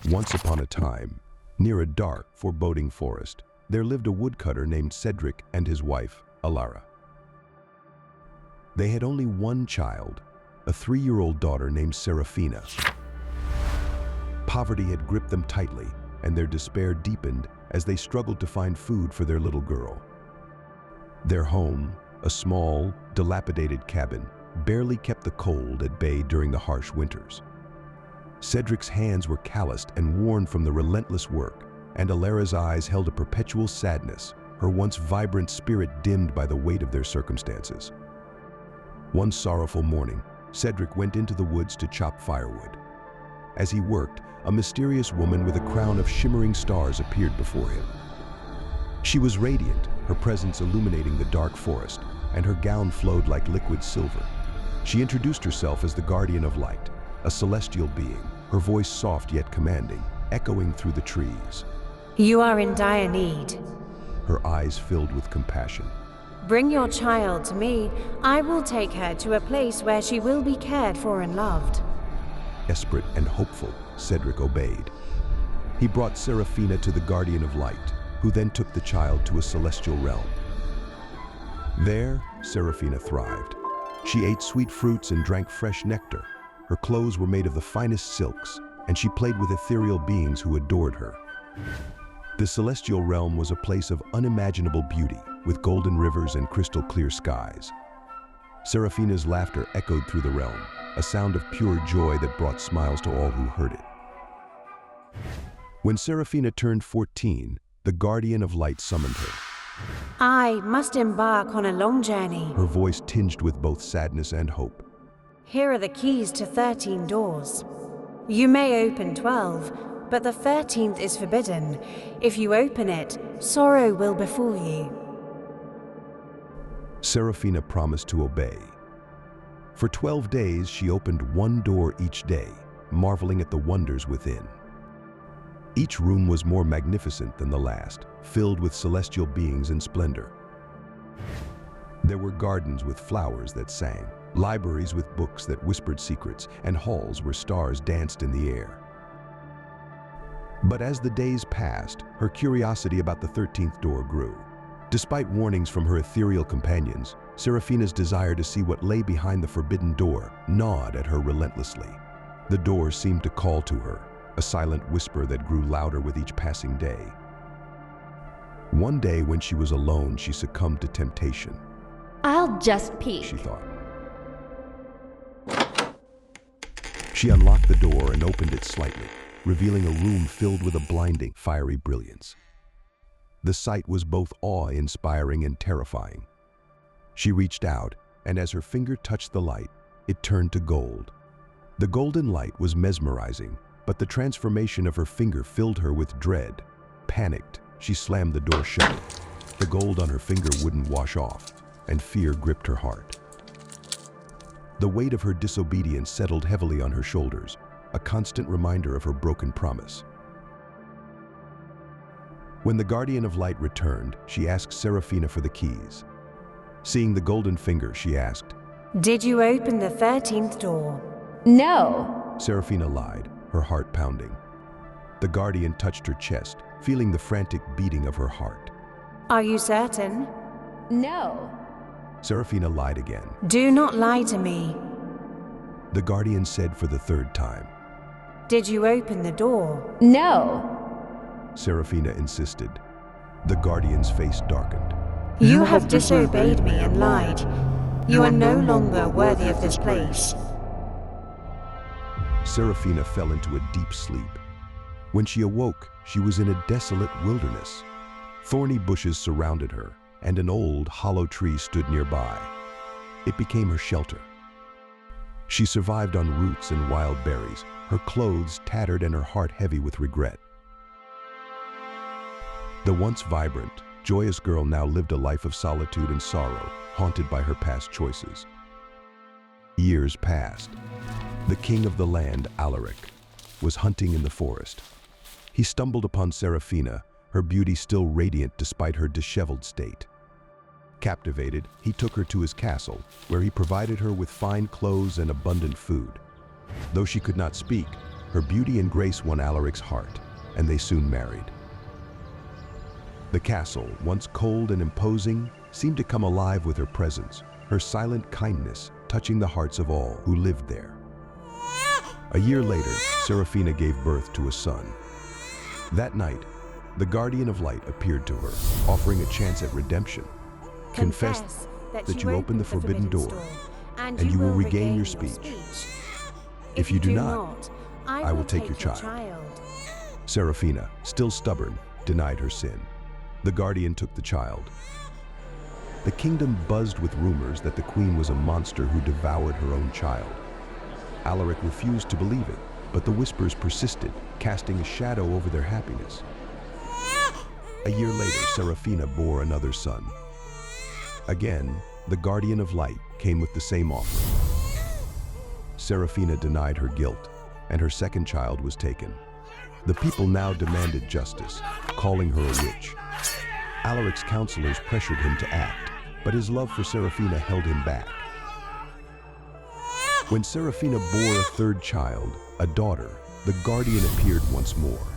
Once upon a time, near a dark, foreboding forest, there lived a woodcutter named Cedric and his wife, Alara. They had only one child, a 3-year-old daughter named Seraphina. Poverty had gripped them tightly, and their despair deepened as they struggled to find food for their little girl. Their home, a small, dilapidated cabin, barely kept the cold at bay during the harsh winters. Cedric's hands were calloused and worn from the relentless work, and Alara's eyes held a perpetual sadness, her once vibrant spirit dimmed by the weight of their circumstances. One sorrowful morning, Cedric went into the woods to chop firewood. As he worked, a mysterious woman with a crown of shimmering stars appeared before him. She was radiant, her presence illuminating the dark forest, and her gown flowed like liquid silver. She introduced herself as the Guardian of Light, a celestial being, her voice soft yet commanding, echoing through the trees. You are in dire need. Her eyes filled with compassion. Bring your child to me. I will take her to a place where she will be cared for and loved. Desperate and hopeful, Cedric obeyed. He brought Seraphina to the Guardian of Light, who then took the child to a celestial realm. There, Seraphina thrived. She ate sweet fruits and drank fresh nectar. Her clothes were made of the finest silks, and she played with ethereal beings who adored her. The celestial realm was a place of unimaginable beauty, with golden rivers and crystal-clear skies. Seraphina's laughter echoed through the realm, a sound of pure joy that brought smiles to all who heard it. When Seraphina turned 14, the Guardian of Light summoned her. I must embark on a long journey. Her voice tinged with both sadness and hope. Here are the keys to 13 doors. You may open 12, but the 13th is forbidden. If you open it, sorrow will befall you. Seraphina promised to obey. For 12 days, she opened one door each day, marveling at the wonders within. Each room was more magnificent than the last, filled with celestial beings and splendor. There were gardens with flowers that sang, libraries with books that whispered secrets, and halls where stars danced in the air. But as the days passed, her curiosity about the 13th door grew. Despite warnings from her ethereal companions, Seraphina's desire to see what lay behind the forbidden door gnawed at her relentlessly. The door seemed to call to her, a silent whisper that grew louder with each passing day. One day when she was alone, she succumbed to temptation. I'll just peek, she thought. She unlocked the door and opened it slightly, revealing a room filled with a blinding, fiery brilliance. The sight was both awe-inspiring and terrifying. She reached out, and as her finger touched the light, it turned to gold. The golden light was mesmerizing, but the transformation of her finger filled her with dread. Panicked, she slammed the door shut. The gold on her finger wouldn't wash off, and fear gripped her heart. The weight of her disobedience settled heavily on her shoulders, a constant reminder of her broken promise. When the Guardian of Light returned, she asked Seraphina for the keys. Seeing the golden finger, she asked, Did you open the 13th door? No. Seraphina lied, her heart pounding. The Guardian touched her chest, feeling the frantic beating of her heart. Are you certain? No. Seraphina lied again. Do not lie to me. The Guardian said for the 3rd time. Did you open the door? No. Seraphina insisted. The Guardian's face darkened. You have disobeyed me and lied. You are no longer worthy of this place. Seraphina fell into a deep sleep. When she awoke, she was in a desolate wilderness. Thorny bushes surrounded her, and an old, hollow tree stood nearby. It became her shelter. She survived on roots and wild berries, her clothes tattered and her heart heavy with regret. The once vibrant, joyous girl now lived a life of solitude and sorrow, haunted by her past choices. Years passed. The king of the land, Alaric, was hunting in the forest. He stumbled upon Seraphina, her beauty still radiant despite her disheveled state. Captivated, he took her to his castle, where he provided her with fine clothes and abundant food. Though she could not speak, Her beauty and grace won Alaric's heart, and they soon married. The castle, once cold and imposing, seemed to come alive with her presence, her silent kindness touching the hearts of all who lived there. A year later, Seraphina gave birth to a son. That night, the Guardian of Light appeared to her, offering a chance at redemption. Confess that you opened the forbidden door, and you will regain your speech. If you do not, I will take your child. Seraphina, still stubborn, denied her sin. The Guardian took the child. The kingdom buzzed with rumors that the queen was a monster who devoured her own child. Alaric refused to believe it, but the whispers persisted, casting a shadow over their happiness. A year later, Seraphina bore another son. Again, the Guardian of Light came with the same offer. Seraphina denied her guilt, and her second child was taken. The people now demanded justice, calling her a witch. Alaric's counselors pressured him to act, but his love for Seraphina held him back. When Seraphina bore a third child, a daughter, the Guardian appeared once more.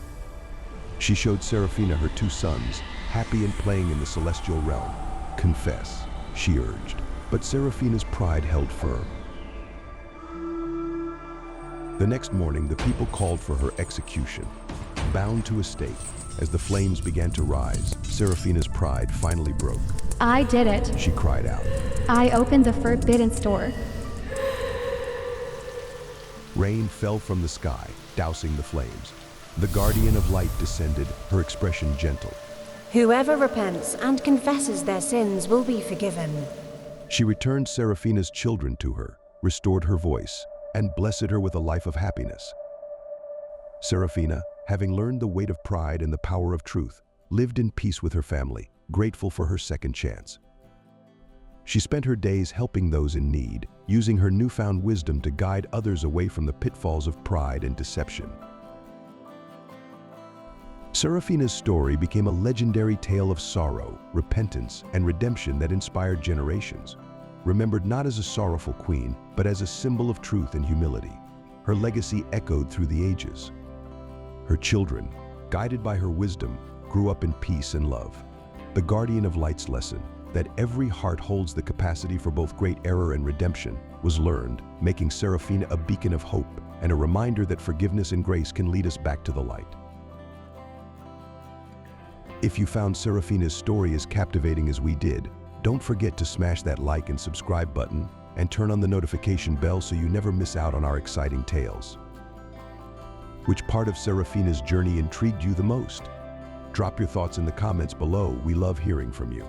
She showed Seraphina her two sons, happy and playing in the celestial realm. Confess, she urged, but Seraphina's pride held firm. The next morning, the people called for her execution. Bound to a stake, as the flames began to rise, Seraphina's pride finally broke. I did it. She cried out. I opened the forbidden door. Rain fell from the sky, dousing the flames. The Guardian of Light descended, her expression gentle. Whoever repents and confesses their sins will be forgiven. She returned Seraphina's children to her, restored her voice, and blessed her with a life of happiness. Seraphina, having learned the weight of pride and the power of truth, lived in peace with her family, grateful for her second chance. She spent her days helping those in need, using her newfound wisdom to guide others away from the pitfalls of pride and deception. Seraphina's story became a legendary tale of sorrow, repentance, and redemption that inspired generations. Remembered not as a sorrowful queen, but as a symbol of truth and humility. Her legacy echoed through the ages. Her children, guided by her wisdom, grew up in peace and love. The Guardian of Light's lesson, that every heart holds the capacity for both great error and redemption, was learned, making Seraphina a beacon of hope and a reminder that forgiveness and grace can lead us back to the light. If you found Seraphina's story as captivating as we did, don't forget to smash that like and subscribe button and turn on the notification bell so you never miss out on our exciting tales. Which part of Seraphina's journey intrigued you the most? Drop your thoughts in the comments below. We love hearing from you.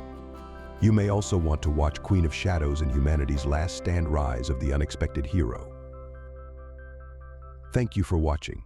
You may also want to watch Queen of Shadows and humanity's last stand rise of the unexpected hero. Thank you for watching.